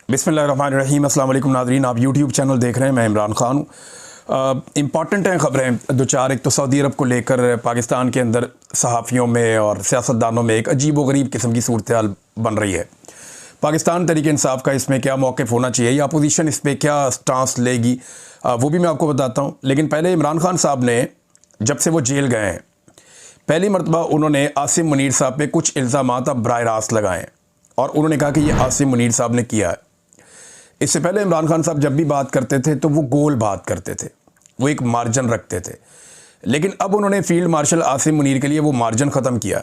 बिस्मिल्लाहिर्रहमानिर्रहीम। अस्सलाम वालेकुम नाज़रीन, आप यूट्यूब चैनल देख रहे हैं। मैं इमरान ख़ान हूँ। इम्पॉर्टेंट हैं ख़बरें दो चार। एक तो सऊदी अरब को लेकर पाकिस्तान के अंदर सहाफ़ियों में और सियासतदानों में एक अजीब व गरीब किस्म की सूरत हाल बन रही है। पाकिस्तान तहरीक इंसाफ का इसमें क्या मौक़िफ़ होना चाहिए या अपोजिशन इस पर क्या स्टांस लेगी, वो भी मैं आपको बताता हूँ। लेकिन पहले इमरान खान साहब ने जब से वो जेल गए हैं, पहली मरतबा उन्होंने आसिम मुनीर साहब पे कुछ इल्ज़ामात अब बराह रास्त लगाए और उन्होंने कहा कि ये आसिम मुनीर साहब ने किया है। इससे पहले इमरान खान साहब जब भी बात करते थे तो वो गोल बात करते थे, वो एक मार्जिन रखते थे। लेकिन अब उन्होंने फील्ड मार्शल आसिम मुनीर के लिए वो मार्जिन ख़त्म किया।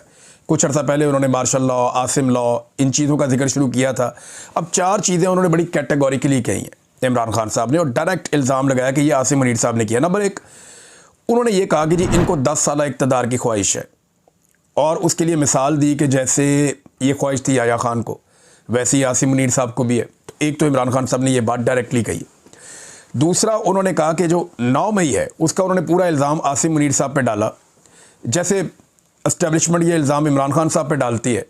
कुछ अर्सा पहले उन्होंने मार्शल लॉ, आसिम लॉ, इन चीज़ों का जिक्र शुरू किया था। अब चार चीज़ें उन्होंने बड़ी कैटेगोरिकली कही हैं इमरान खान साहब ने और डायरेक्ट इल्ज़ाम लगाया कि ये आसिम मुनीर साहब ने किया। नंबर एक, उन्होंने ये कहा कि जी इनको 10 साल इक़्तिदार की ख्वाहिश है और उसके लिए मिसाल दी कि जैसे ये ख्वाहिश थी याया खान को, वैसे ही आसिम मुनीर साहब को भी है। एक तो इमरान खान साहब ने ये बात डायरेक्टली कही। दूसरा, उन्होंने कहा कि जो 9 मई है उसका उन्होंने पूरा इल्ज़ाम आसिम मुनीर साहब पे डाला। जैसे एस्टेब्लिशमेंट ये इल्ज़ाम इमरान खान साहब पे डालती है,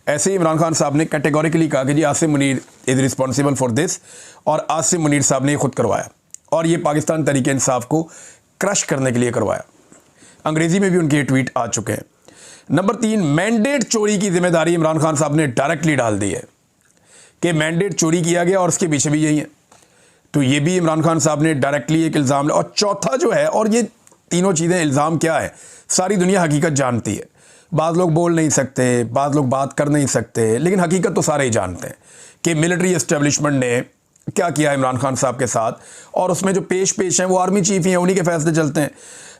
ऐसे ही इमरान खान साहब ने कैटेगोरिकली कहा कि जी Asim Munir is responsible for this, और आसिम मुनीर साहब ने ये खुद करवाया और ये पाकिस्तान तहरीक इंसाफ को क्रश करने के लिए करवाया। अंग्रेज़ी में भी उनके ट्वीट आ चुके हैं। नंबर 3, मैंडेट चोरी की जिम्मेदारी इमरान खान साहब ने डायरेक्टली डाल दी है कि मैंडेट चोरी किया गया और उसके पीछे भी यही है। तो ये भी इमरान खान साहब ने डायरेक्टली एक इल्ज़ाम। और चौथा जो है, और ये तीनों चीज़ें इल्ज़ाम क्या है, सारी दुनिया हकीकत जानती है। बाज़ लोग बोल नहीं सकते, बाज़ लोग बात कर नहीं सकते, लेकिन हकीकत तो सारे ही जानते हैं कि मिलिट्री एस्टेब्लिशमेंट ने क्या किया इमरान खान साहब के साथ, और उसमें जो पेश हैं वो आर्मी चीफ ही हैं, उन्हीं के फैसले चलते हैं।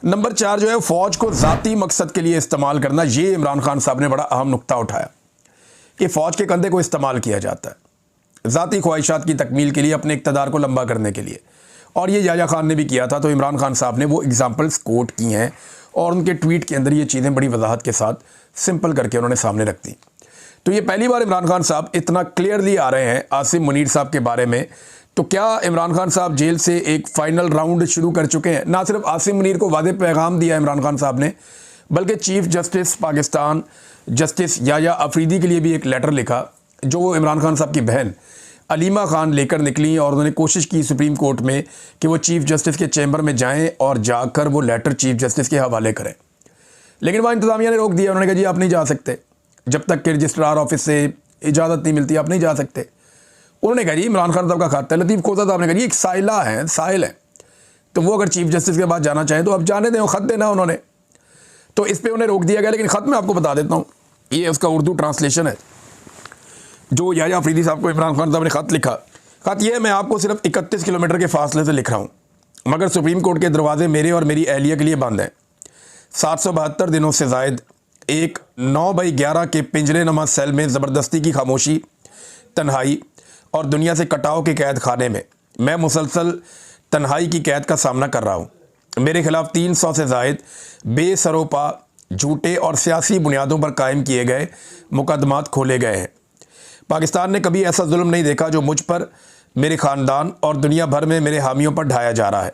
नंबर 4 जो है, फ़ौज को ज़ाती मकसद के लिए इस्तेमाल करना। ये इमरान खान साहब ने बड़ा अहम नुक्ता उठाया कि फ़ौज के कंधे को इस्तेमाल किया जाता है ज़ाती ख्वाहिशात की तकमील के लिए, अपने इक़्तिदार को लंबा करने के लिए। और ये याया खान ने भी किया था। तो इमरान खान साहब ने वो एग्जाम्पल्स कोट की हैं और उनके ट्वीट के अंदर ये चीज़ें बड़ी वजाहत के साथ सिंपल करके उन्होंने सामने रख दी। तो ये पहली बार इमरान खान साहब इतना क्लियरली आ रहे हैं आसिम मुनीर साहब के बारे में। तो क्या इमरान खान साहब जेल से एक फ़ाइनल राउंड शुरू कर चुके हैं? ना सिर्फ आसिम मुनीर को वादे पैगाम दिया इमरान खान साहब ने, बल्कि chief justice Pakistan justice Yahya Afridi के लिए भी एक लेटर लिखा, जो वो इमरान खान साहब की बहन अलीमा खान लेकर निकली और उन्होंने कोशिश की सुप्रीम कोर्ट में कि वो चीफ जस्टिस के चैम्बर में जाएं और जाकर वो लेटर चीफ जस्टिस के हवाले करें। लेकिन वहाँ इंतज़ामिया ने रोक दिया। उन्होंने कहा जी आप नहीं जा सकते, जब तक कि रजिस्ट्रार ऑफिस से इजाज़त नहीं मिलती आप नहीं जा सकते। उन्होंने कहा जी इमरान खान साहब का खत है। लतीफ़ खोसा साहब ने कहा जी एक साइला है, साहिल है, तो वो अगर चीफ जस्टिस के पास जाना चाहें तो अब जाने दें, वो ख़त देना उन्होंने। तो इस पर उन्हें रोक दिया गया। लेकिन ख़त मैं आपको बता देता हूँ, ये उसका उर्दू ट्रांसलेशन है जो याया अफरीदी साहब को इमरान खान साहब ने ख़त लिखा। ख़त ये है, मैं आपको सिर्फ 31 किलोमीटर के फासले से लिख रहा हूँ, मगर सुप्रीम कोर्ट के दरवाजे मेरे और मेरी अहलिया के लिए बंद हैं। 772 दिनों से ज़ायद एक 9x11 के पिंजरे नमा सेल में ज़बरदस्ती की खामोशी, तन्हाई और दुनिया से कटाव के कैद खाने में मैं मुसलसल तन्हाई की कैद का सामना कर रहा हूँ। मेरे खिलाफ 300 से ज़ायद बेसरोपा, झूठे और सियासी बुनियादों पर कायम किए गए मुकदमात खोले गए हैं। पाकिस्तान ने कभी ऐसा जुल्म नहीं देखा जो मुझ पर, मेरे ख़ानदान और दुनिया भर में मेरे हामियों पर ढाया जा रहा है।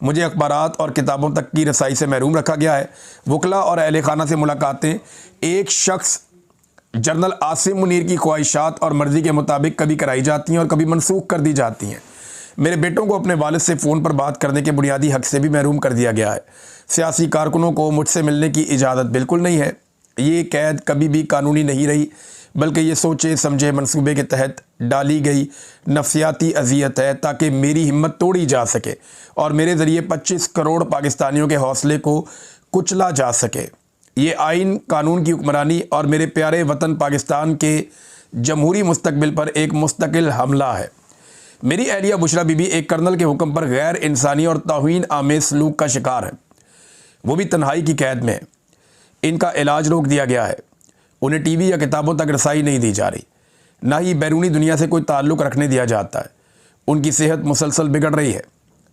मुझे अखबारात और किताबों तक की रसाई से महरूम रखा गया है। वकला और अहले खाना से मुलाकातें एक शख्स जनरल आसिम मुनीर की ख्वाहिशात और मर्ज़ी के मुताबिक कभी कराई जाती हैं और कभी मनसूख कर दी जाती हैं। मेरे बेटों को अपने वालिद से फ़ोन पर बात करने के बुनियादी हक़ से भी महरूम कर दिया गया है। सियासी कारकुनों को मुझसे मिलने की इजाज़त बिल्कुल नहीं है। ये कैद कभी भी कानूनी नहीं रही, बल्कि ये सोचे समझे मंसूबे के तहत डाली गई नफसियाती अजियत है ताकि मेरी हिम्मत तोड़ी जा सके और मेरे ज़रिए 25 करोड़ पाकिस्तानियों के हौसले को कुचला जा सके। ये आइन, कानून की हुक्मरानी और मेरे प्यारे वतन पाकिस्तान के जमहूरी मुस्तकबिल पर एक मुस्तकिल हमला है। मेरी अहलिया बुशरा बीबी एक कर्नल के हुक्म पर गैर इंसानी और तौहीन आमेज़ सलूक का शिकार है, वो भी तन्हाई की कैद में है। इनका इलाज रोक दिया गया है। उन्हें टीवी या किताबों तक रसाई नहीं दी जा रही, ना ही बैरूनी दुनिया से कोई ताल्लुक़ रखने दिया जाता है। उनकी सेहत मुसलसल बिगड़ रही है,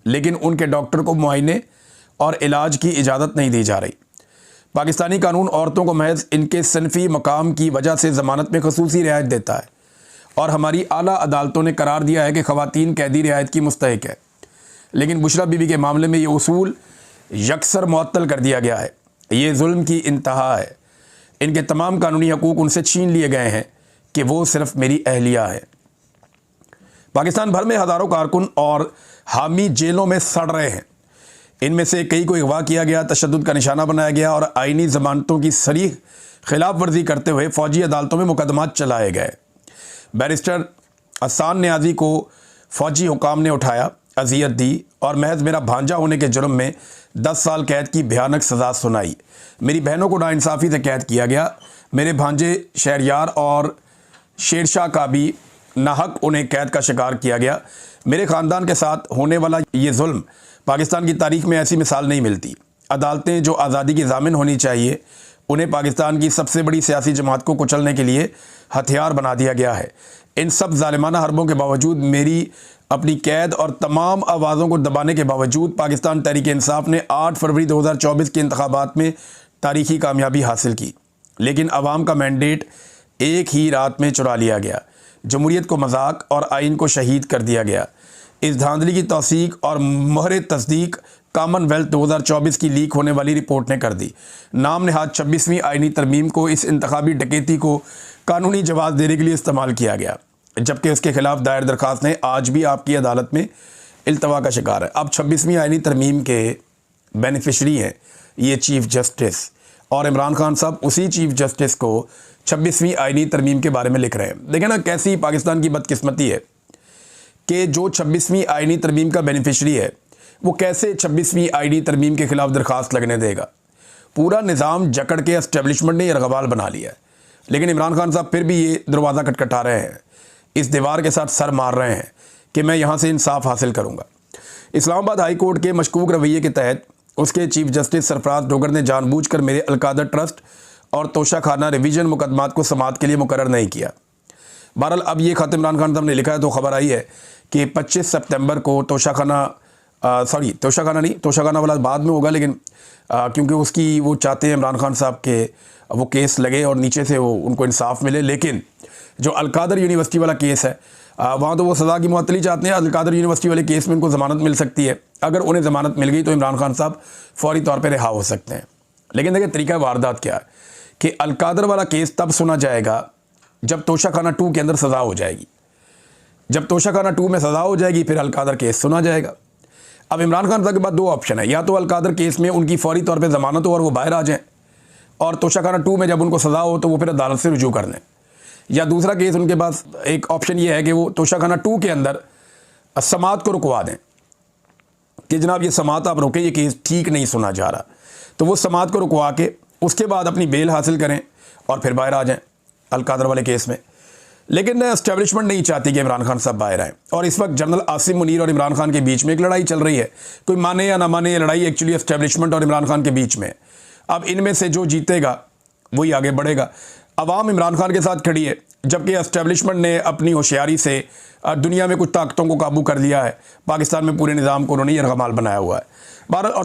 लेकिन उनके डॉक्टर को मुआयने और इलाज की इजाज़त नहीं दी जा रही। पाकिस्तानी कानून औरतों को महज इनके सनफ़ी मकाम की वजह से ज़मानत में ख़ुसूसी रियायत देता है और हमारी आला अदालतों ने करार दिया है कि ख़वातीन कैदी रियायत की मुस्तहिक है। लेकिन बुशरा बीबी के मामले में ये उसूल यकसर मुअत्तल कर दिया गया है। ये जुल्म की इंतहा है। इनके तमाम कानूनी हकूक़ उनसे छीन लिए गए हैं कि वो सिर्फ़ मेरी अहलिया है। पाकिस्तान भर में हज़ारों कारकुन और हामी जेलों में सड़ रहे हैं। इनमें से कई को अगवा किया गया, तशद्दुद का निशाना बनाया गया और आईनी ज़मानतों की सरीह खिलाफ वर्जी करते हुए फ़ौजी अदालतों में मुकदमात चलाए गए। बैरिस्टर अहसान नियाज़ी को फ़ौजी हुकाम ने उठाया, अजियत दी और महज मेरा भांजा होने के जुर्म में 10 साल कैद की भयानक सज़ा सुनाई। मेरी बहनों को नाइंसाफ़ी से कैद किया गया। मेरे भांजे शहरयार और शेरशाह का भी नाहक उन्हें कैद का शिकार किया गया। मेरे ख़ानदान के साथ होने वाला ये जुल्म पाकिस्तान की तारीख़ में ऐसी मिसाल नहीं मिलती। अदालतें जो आज़ादी की ज़ामिन होनी चाहिए, उन्हें पाकिस्तान की सबसे बड़ी सियासी जमात को कुचलने के लिए हथियार बना दिया गया है। इन सब ज़ालिमाना हरबों के बावजूद, मेरी अपनी कैद और तमाम आवाज़ों को दबाने के बावजूद पाकिस्तान तहरीक इंसाफ ने 8 फरवरी 2024 के इंतखाबात में तारीख़ी कामयाबी हासिल की। लेकिन अवाम का मैंडेट एक ही रात में चुरा लिया गया। जमहूरियत को मजाक और आइन को शहीद कर दिया गया। इस धांधली की तौसीक और मोहर तस्दीक कॉमनवेल्थ 2024 की लीक होने वाली रिपोर्ट ने कर दी। नाम नहाद 26वीं आइनी तरमीम को इस इंतखाबी डकैती को कानूनी जवाब देने के लिए इस्तेमाल किया गया, जबकि उसके खिलाफ दायर दरखास्तें आज भी आपकी अदालत में इल्तवा का शिकार है। अब 26वीं आइनी तरमीम के बेनिफिशरी हैं ये चीफ जस्टिस, और इमरान खान साहब उसी चीफ जस्टिस को 26वीं आइनी तरमीम के बारे में लिख रहे हैं। देखें ना कैसी पाकिस्तान की बदकिस्मती है कि जो 26वीं आइनी तरमीम का बेनिफिशरी है वो कैसे 26वीं आइनी तरमीम के खिलाफ दरखास्त लगने देगा। पूरा निज़ाम जकड़ के एस्टेब्लिशमेंट ने यरगबाल बना लिया है, लेकिन इमरान खान साहब फिर भी ये दरवाज़ा खटखटा रहे हैं, इस दीवार के साथ सर मार रहे हैं कि मैं यहाँ से इंसाफ हासिल करूँगा। इस्लामाबाद हाई कोर्ट के मशकूक रवैये के तहत उसके चीफ जस्टिस सरफराज डोगर ने जानबूझकर मेरे अलकादर ट्रस्ट और तोशाखाना रिवीजन मुकदमात को समाअत के लिए मुकर्रर नहीं किया। बहरहाल अब ये ख़त इमरान खान साहब ने लिखा है तो ख़बर आई है कि 25 सितंबर को तोशाखाना वाला बाद में होगा, लेकिन क्योंकि उसकी वो चाहते हैं इमरान खान साहब के वो केस लगे और नीचे से वो उनको इंसाफ मिले। लेकिन जो अलकादर यूनिवर्सिटी वाला केस है वहाँ तो वो सज़ा की मुअत्तली चाहते हैं। अलकादर यूनिवर्सिटी वाले केस में उनको ज़मानत मिल सकती है। अगर उन्हें ज़मानत मिल गई तो इमरान खान साहब फौरी तौर पर रिहा हो सकते हैं। लेकिन देखिए तरीका वारदात क्या है कि अलकादर वाला केस तब सुना जाएगा जब तोशाखाना 2 के अंदर सज़ा हो जाएगी। जब तोशाखाना 2 में सज़ा हो जाएगी फिर अलकादर केस सुना जाएगा। अब इमरान खान साहब के पास 2 ऑप्शन है, या तो अलकादर केस में उनकी फौरी तौर पे ज़मानत हो और वो बाहर आ जाएं, और तोशाखाना 2 में जब उनको सज़ा हो तो वो फिर अदालत से रुजू कर लें, या दूसरा केस उनके पास एक ऑप्शन ये है कि वो तोशाखाना 2 के अंदर समाअत को रुकवा दें कि जनाब ये समाअत आप रोकें, ये केस ठीक नहीं सुना जा रहा, तो वो समाअत को रुकवा के उसके बाद अपनी बेल हासिल करें और फिर बाहर आ जाएं अलकादर वाले केस में। लेकिन एस्टेब्लिशमेंट नहीं चाहती कि इमरान खान साहब बाहर आएँ, और इस वक्त जनरल आसिम मुनीर और इमरान खान के बीच में एक लड़ाई चल रही है। कोई माने या ना माने, ये लड़ाई एक्चुअली एस्टेब्लिशमेंट और इमरान खान के बीच में। अब इनमें से जो जीतेगा वही आगे बढ़ेगा। अवाम इमरान खान के साथ खड़ी है, जबकि एस्टेब्लिशमेंट ने अपनी होशियारी से दुनिया में कुछ ताकतों को काबू कर लिया है। पाकिस्तान में पूरे निज़ाम को उन्होंने यरगमाल बनाया हुआ है। भारत और